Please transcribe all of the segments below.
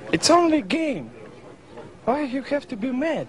It's only a game. Why you have to be mad?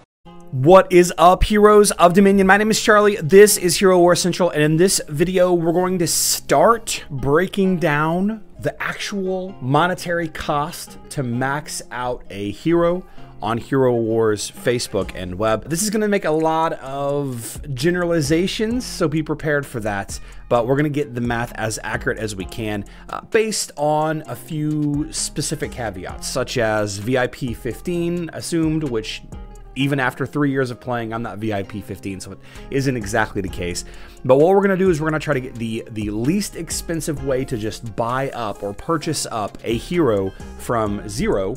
What is up, heroes of Dominion? My name is Charlie. This is Hero War Central, and in this video, we're going to start breaking down the actual monetary cost to max out a hero on Hero Wars Facebook and web. This is going to make a lot of generalizations, so be prepared for that. But we're going to get the math as accurate as we can based on a few specific caveats, such as VIP 15 assumed, which even after 3 years of playing, I'm not VIP 15, so it isn't exactly the case. But what we're going to do is we're going to try to get the least expensive way to just buy up or purchase up a hero from 0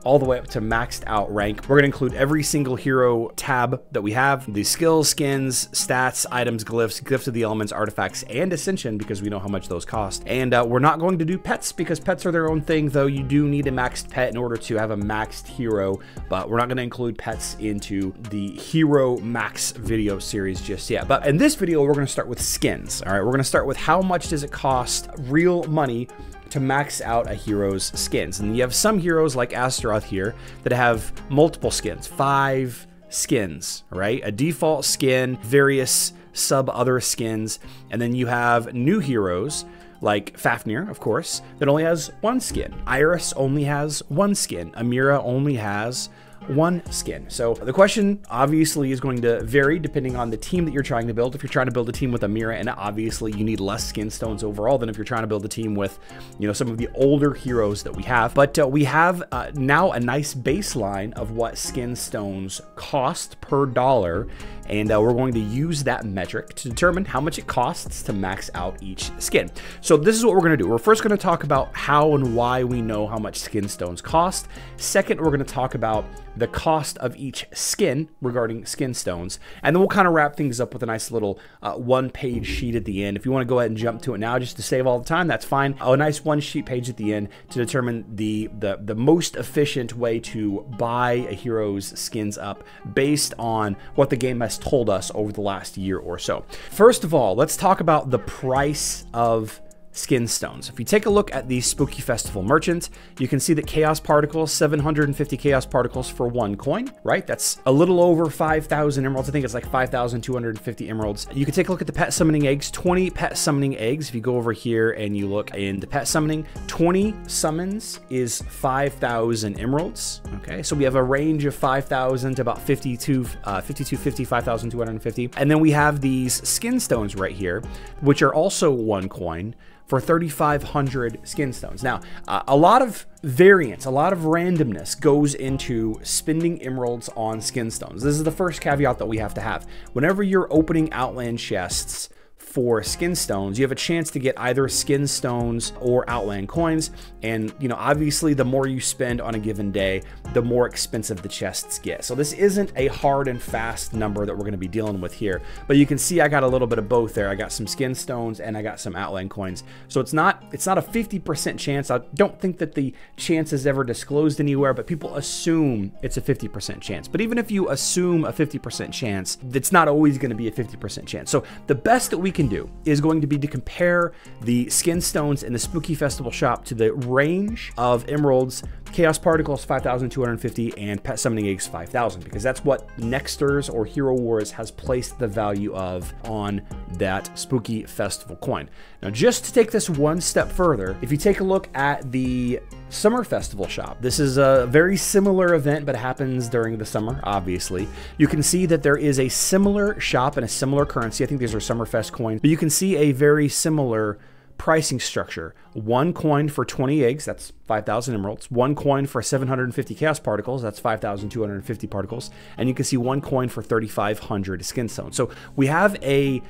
all the way up to maxed out rank. We're going to include every single hero tab that we have, the skills, skins, stats, items, glyphs, gifts of the elements, artifacts, and ascension, because we know how much those cost. And we're not going to do pets because pets are their own thing, though you do need a maxed pet in order to have a maxed hero, but we're not going to include pets into the hero max video series just yet. But in this video, we're going to start with skins. All right, we're going to start with how much does it cost real money to max out a hero's skins. And you have some heroes like Astaroth here that have multiple skins, 5 skins, right? A default skin, various sub other skins, and then you have new heroes like Fafnir, of course, that only has 1 skin. Iris only has 1 skin. Amira only has 1 skin. So the question obviously is going to vary depending on the team that you're trying to build. If you're trying to build a team with Amira, and obviously you need less skin stones overall than if you're trying to build a team with, you know, some of the older heroes that we have. But we have now a nice baseline of what skin stones cost per dollar, and we're going to use that metric to determine how much it costs to max out each skin. So this is what we're going to do. We're first going to talk about how and why we know how much skin stones cost. Second, we're going to talk about the cost of each skin regarding skin stones, and then we'll kind of wrap things up with a nice little one-page sheet at the end. If you want to go ahead and jump to it now just to save all the time, that's fine. A nice one-sheet page at the end to determine the most efficient way to buy a hero's skins up based on what the game has told us over the last year or so. First of all, let's talk about the price of skin stones. If you take a look at the Spooky Festival merchant, you can see that Chaos Particles, 750 Chaos Particles for 1 coin, right? That's a little over 5,000 emeralds. I think it's like 5,250 emeralds. You can take a look at the pet summoning eggs, 20 pet summoning eggs. If you go over here and you look in the pet summoning, 20 summons is 5,000 emeralds. Okay, so we have a range of 5,000 to about 5,250, 5,250. And then we have these skin stones right here, which are also 1 coin for 3,500 skin stones. Now, a lot of variance, a lot of randomness goes into spending emeralds on skin stones. This is the first caveat that we have to have. Whenever you're opening Outland chests for skin stones, you have a chance to get either skin stones or Outland coins, and you know, obviously the more you spend on a given day, the more expensive the chests get. So this isn't a hard and fast number that we're going to be dealing with here, but you can see I got a little bit of both there. I got some skin stones and I got some Outland coins. So it's not a 50% chance. I don't think that the chance is ever disclosed anywhere, but people assume it's a 50% chance. But even if you assume a 50% chance, it's not always going to be a 50% chance. So the best that we can do is going to be to compare the skin stones in the Spooky Festival shop to the range of emeralds, Chaos Particles 5,250, and pet summoning eggs 5,000, because that's what Nexters or Hero Wars has placed the value of on that Spooky Festival coin. Now, just to take this one step further, if you take a look at the Summer Festival shop, this is a very similar event, but it happens during the summer, obviously. You can see that there is a similar shop and a similar currency. I think these are Summerfest coins, but you can see a very similar pricing structure. 1 coin for 20 eggs, that's 5,000 emeralds. 1 coin for 750 chaos particles, that's 5,250 particles. And you can see 1 coin for 3,500 skin stones. So we have a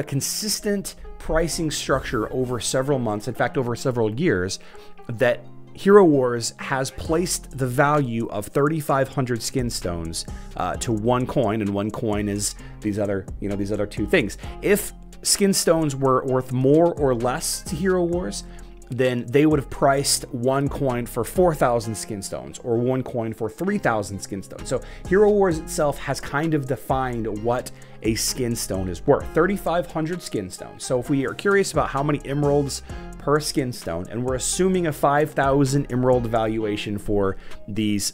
consistent pricing structure over several months, in fact over several years, that Hero Wars has placed the value of 3,500 skin stones to 1 coin, and 1 coin is these other 2 things. If skin stones were worth more or less to Hero Wars, then they would have priced 1 coin for 4,000 skin stones or 1 coin for 3,000 skin stones. So Hero Wars itself has kind of defined what a skin stone is worth. 3,500 skin stones. So if we are curious about how many emeralds per skin stone, and we're assuming a 5,000 emerald valuation for these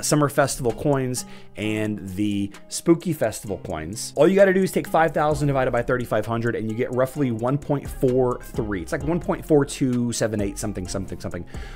Summer Festival coins and the Spooky Festival coins. All you got to do is take 5,000 divided by 3,500 and you get roughly 1.43. It's like 1.4278 something.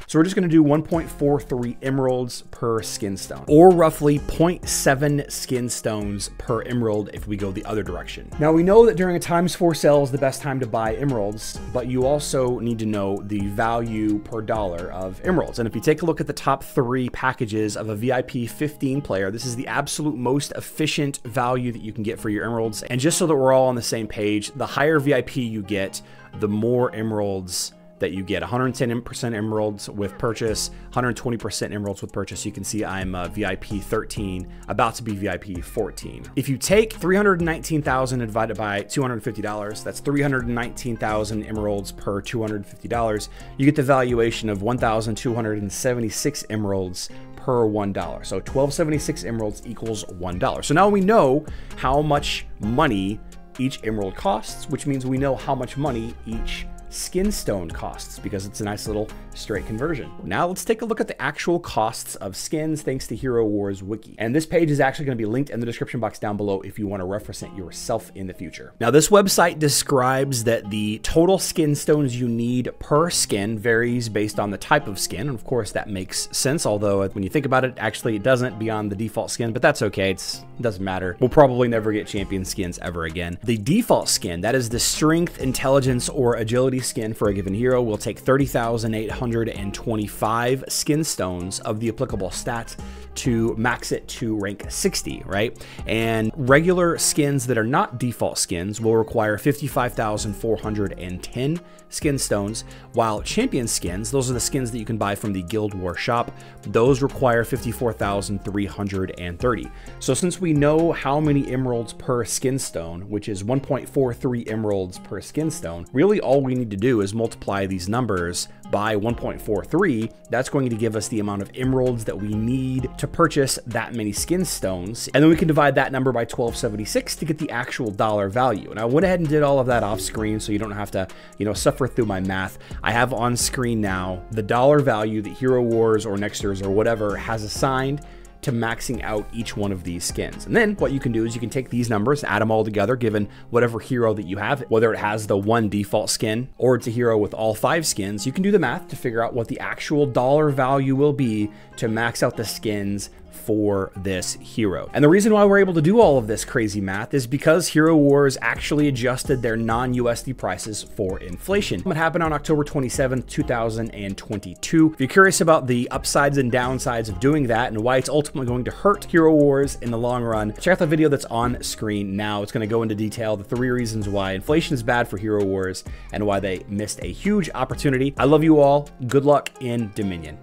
So we're just going to do 1.43 emeralds per skin stone, or roughly 0.7 skin stones per emerald if we go the other direction. Now we know that during a ×4 sale is the best time to buy emeralds, but you also need to know the value per dollar of emeralds. And if you take a look at the top 3 packages of a VIP 15 player, this is the absolute most efficient value that you can get for your emeralds. And just so that we're all on the same page, the higher VIP you get, the more emeralds that you get. 110% emeralds with purchase, 120% emeralds with purchase. You can see I'm VIP 13, about to be VIP 14. If you take 319,000 divided by $250, that's 319,000 emeralds per $250. You get the valuation of 1,276 emeralds per $1. So 1,276 emeralds equals $1. So now we know how much money each emerald costs, which means we know how much money each skin stone costs, because it's a nice little straight conversion. Now let's take a look at the actual costs of skins thanks to Hero Wars Wiki. And this page is actually going to be linked in the description box down below if you want to reference it yourself in the future. Now this website describes that the total skin stones you need per skin varies based on the type of skin. And of course that makes sense, although when you think about it, actually it doesn't beyond the default skin, but that's okay. It doesn't matter. We'll probably never get champion skins ever again. The default skin, that is the strength, intelligence, or agility skin for a given hero, will take 30,825 skin stones of the applicable stats to max it to rank 60, right? And regular skins that are not default skins will require 55,410 skin stones, while champion skins, those are the skins that you can buy from the Guild Wars shop, those require 54,330. So since we know how many emeralds per skin stone, which is 1.43 emeralds per skin stone, really all we need to do is multiply these numbers by 1.43. That's going to give us the amount of emeralds that we need to purchase that many skin stones. And then we can divide that number by 1276 to get the actual dollar value. And I went ahead and did all of that off screen so you don't have to, suffer through my math. I have on screen now the dollar value that Hero Wars or Nexters or whatever has assigned to maxing out each one of these skins. And then what you can do is you can take these numbers, add them all together, given whatever hero that you have, whether it has the 1 default skin or it's a hero with all 5 skins, you can do the math to figure out what the actual dollar value will be to max out the skins for this hero. And the reason why we're able to do all of this crazy math is because Hero Wars actually adjusted their non-USD prices for inflation. It happened on October 27th, 2022. If you're curious about the upsides and downsides of doing that and why it's ultimately going to hurt Hero Wars in the long run, check out the video that's on screen now. It's going to go into detail the 3 reasons why inflation is bad for Hero Wars and why they missed a huge opportunity. I love you all. Good luck in Dominion.